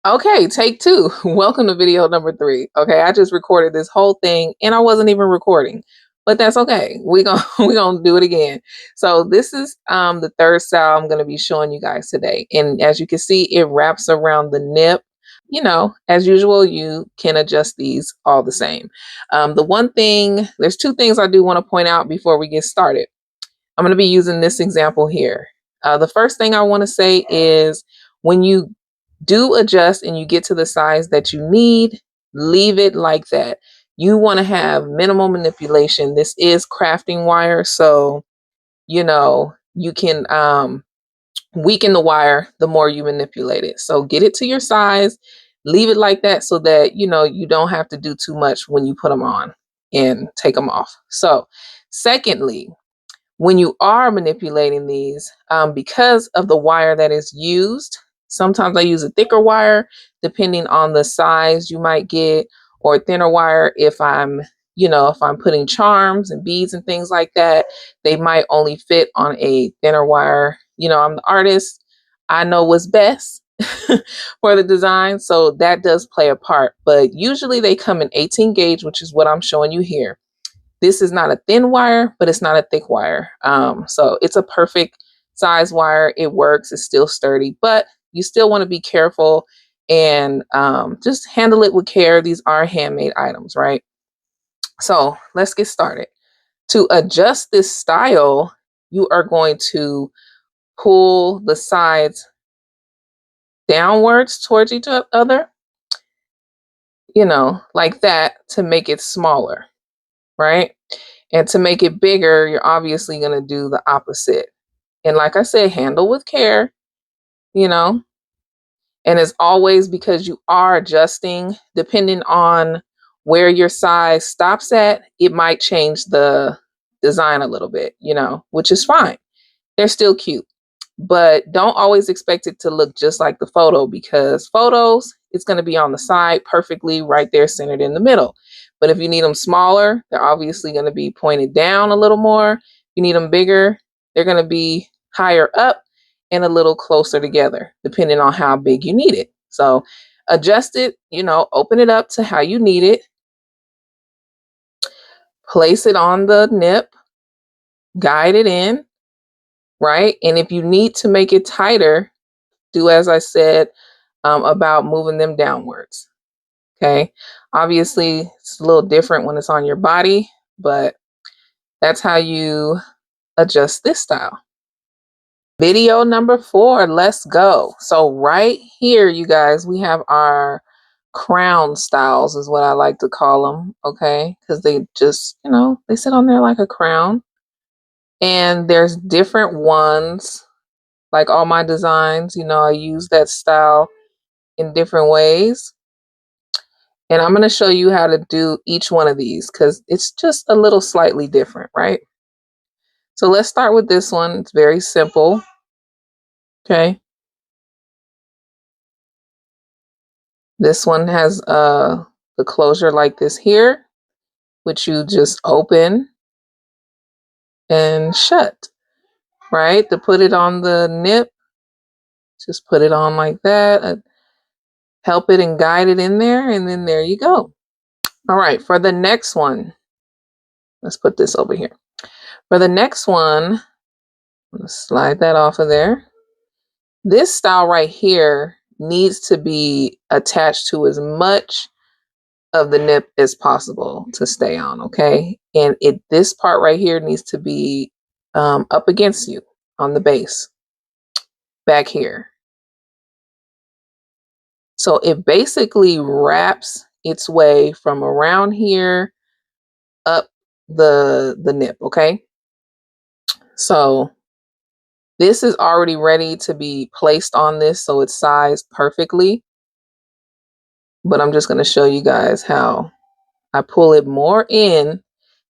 Okay, take two. Welcome to video number 3. Okay, I just recorded this whole thing and I wasn't even recording, but that's okay. We gonna do it again. So this is the third style I'm gonna be showing you guys today, and as you can see, it wraps around the nip. You know, as usual, you can adjust these all the same. There's two things I do want to point out before we get started. I'm going to be using this example here. The first thing I want to say is when you do adjust and you get to the size that you need, leave it like that. You want to have minimal manipulation. This is crafting wire, so you can weaken the wire the more you manipulate it. So get it to your size, leave it like that so that you don't have to do too much when you put them on and take them off. So, secondly, when you are manipulating these, because of the wire that is used, sometimes I use a thicker wire depending on the size you might get, or a thinner wire if I'm putting charms and beads and things like that. They might only fit on a thinner wire. I'm the artist. I know what's best for the design, so that does play a part. But usually they come in 18 gauge, which is what I'm showing you here. This is not a thin wire, but it's not a thick wire. So it's a perfect size wire. It works. It's still sturdy, but you still want to be careful and just handle it with care. These are handmade items, right? So let's get started. To adjust this style, you are going to pull the sides downwards towards each other, like that, to make it smaller, right? And to make it bigger, you're obviously going to do the opposite. And like I said, handle with care, you know, and as always, because you are adjusting, depending on where your size stops at, it might change the design a little bit, which is fine. They're still cute, but don't always expect it to look just like the photo, because photos, it's going to be on the side perfectly right there, centered in the middle. But if you need them smaller, they're obviously going to be pointed down a little more. If you need them bigger, they're going to be higher up and a little closer together, depending on how big you need it. So adjust it, open it up to how you need it. Place it on the nip, guide it in, right? And if you need to make it tighter, do as I said about moving them downwards. Okay. Obviously, it's a little different when it's on your body, but that's how you adjust this style. Video number 4, let's go. So right here, you guys, we have our crown styles is what I like to call them. Okay. Because they just, they sit on there like a crown. And there's different ones, like all my designs, I use that style in different ways. And I'm going to show you how to do each one of these because it's just a little slightly different, right? So let's start with this one. It's very simple. Okay. This one has the closure like this here, which you just open and shut, right? To put it on the nip, just put it on like that. Help it and guide it in there, and then there you go. All right, for the next one, let's put this over here. For the next one, let's slide that off of there. This style right here needs to be attached to as much of the nip as possible to stay on, okay? And this part right here needs to be up against you on the base, back here. So it basically wraps its way from around here up the nip, okay? So this is already ready to be placed on this, so it's sized perfectly. But I'm just going to show you guys how I pull it more in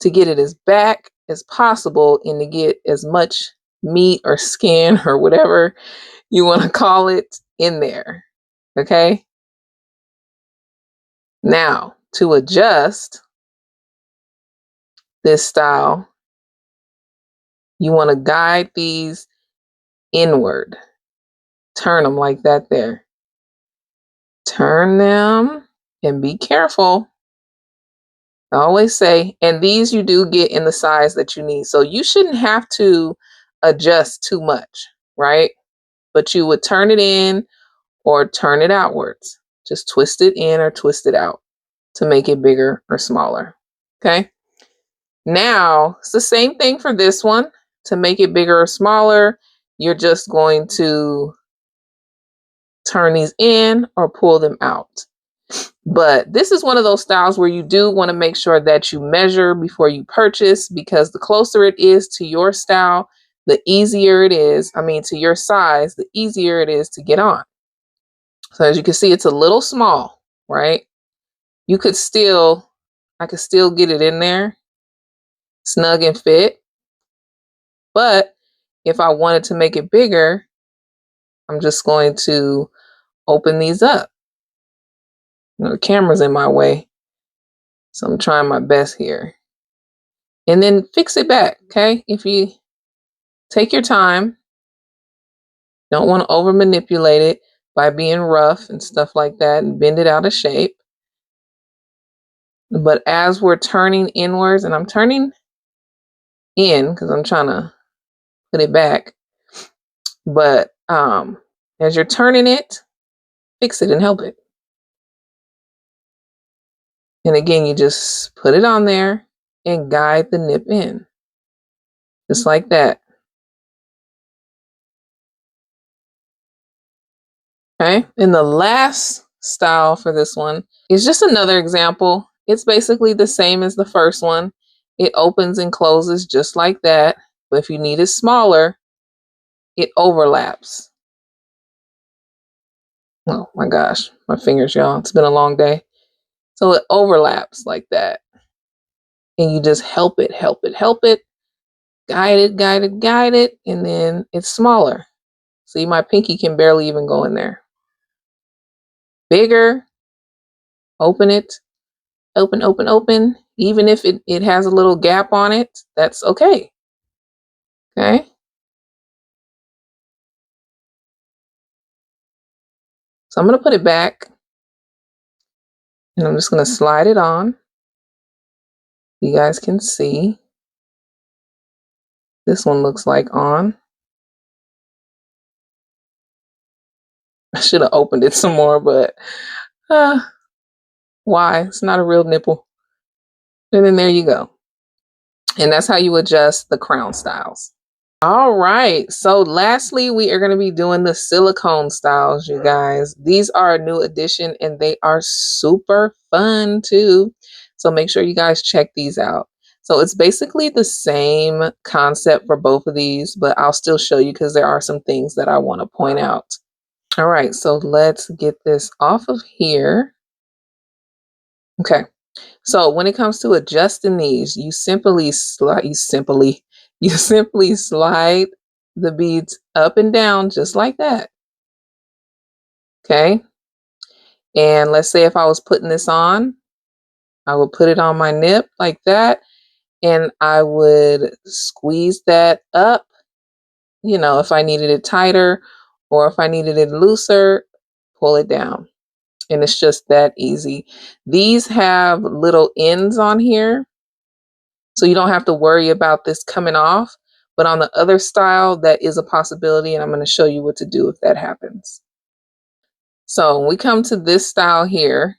to get it as back as possible and to get as much meat or skin or whatever you want to call it in there. Okay. Now to adjust this style, you want to guide these inward. Turn them like that there. turn them and be careful. I always say, and these you do get in the size that you need. So you shouldn't have to adjust too much, right? But you would turn it in or turn it outwards. Just twist it in or twist it out to make it bigger or smaller. Okay. Now it's the same thing for this one. To make it bigger or smaller, you're just going to turn these in or pull them out. But this is one of those styles where you do want to make sure that you measure before you purchase, because the closer it is to your style, the easier it is. I mean, to your size, the easier it is to get on. So as you can see, it's a little small, right? I could still get it in there, snug and fit. But if I wanted to make it bigger, I'm just going to open these up. The camera's in my way, so I'm trying my best here. And then fix it back, okay? If you take your time, don't want to over manipulate it by being rough and stuff like that and bend it out of shape. But as we're turning inwards, and I'm turning in because I'm trying to put it back, but as you're turning it, fix it and help it. And again, you just put it on there and guide the nip in, just like that. Okay, and the last style for this one is just another example. It's basically the same as the first one. It opens and closes just like that, but if you need it smaller, it overlaps. Oh my gosh, my fingers, y'all. It's been a long day. So it overlaps like that. And you just help it, guide it, guide it, guide it, and then it's smaller. See, my pinky can barely even go in there. Bigger, open it, open, open, open. Even if it has a little gap on it, that's okay. Okay. So I'm going to put it back and I'm just going to slide it on. You guys can see. This one looks like on. I should have opened it some more, but why? It's not a real nipple. And then there you go. And that's how you adjust the crown styles. All right. So lastly, we are going to be doing the silicone styles, you guys. These are a new addition and they are super fun too. So make sure you guys check these out. So it's basically the same concept for both of these, but I'll still show you because there are some things that I want to point out. All right. So let's get this off of here. Okay. So when it comes to adjusting these, you simply slide the beads up and down just like that. Okay. And let's say if I was putting this on, I would put it on my nip like that. And I would squeeze that up, you know, if I needed it tighter or if I needed it looser, pull it down. And it's just that easy. These have little ends on here, so you don't have to worry about this coming off. But on the other style, that is a possibility, and I'm going to show you what to do if that happens. So when we come to this style here,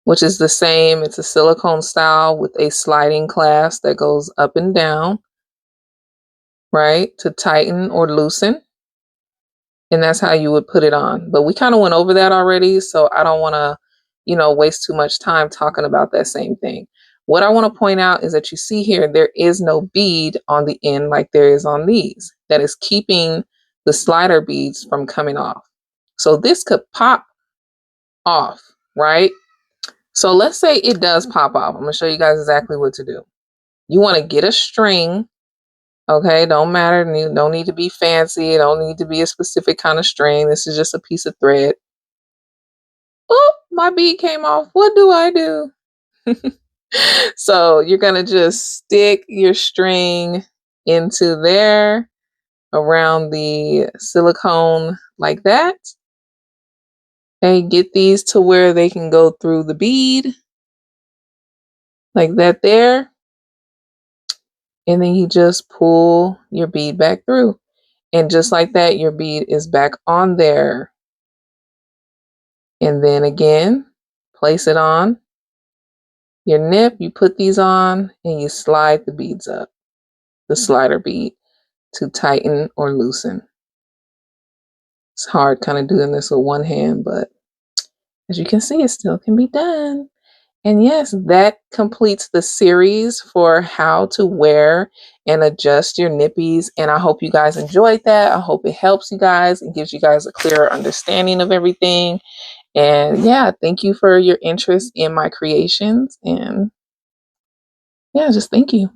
which is the same, it's a silicone style with a sliding clasp that goes up and down, right, to tighten or loosen. And that's how you would put it on. But we kind of went over that already, so I don't want to, you know, waste too much time talking about that same thing. What I want to point out is that you see here, there is no bead on the end like there is on these. That is keeping the slider beads from coming off. So this could pop off, right? So let's say it does pop off. I'm going to show you guys exactly what to do. You want to get a string. Okay, don't matter. Don't need to be fancy. It don't need to be a specific kind of string. This is just a piece of thread. Oh, my bead came off. What do I do? So you're going to just stick your string into there around the silicone like that. Okay, get these to where they can go through the bead like that there. And then you just pull your bead back through. And just like that, your bead is back on there. And then again, place it on your nip. You put these on and you slide the beads up, the slider bead, to tighten or loosen. It's hard kind of doing this with one hand, but as you can see, it still can be done. And yes, that completes the series for how to wear and adjust your nippies. And I hope you guys enjoyed that. I hope it helps you guys and gives you guys a clearer understanding of everything. And yeah, thank you for your interest in my creations. And yeah, just thank you.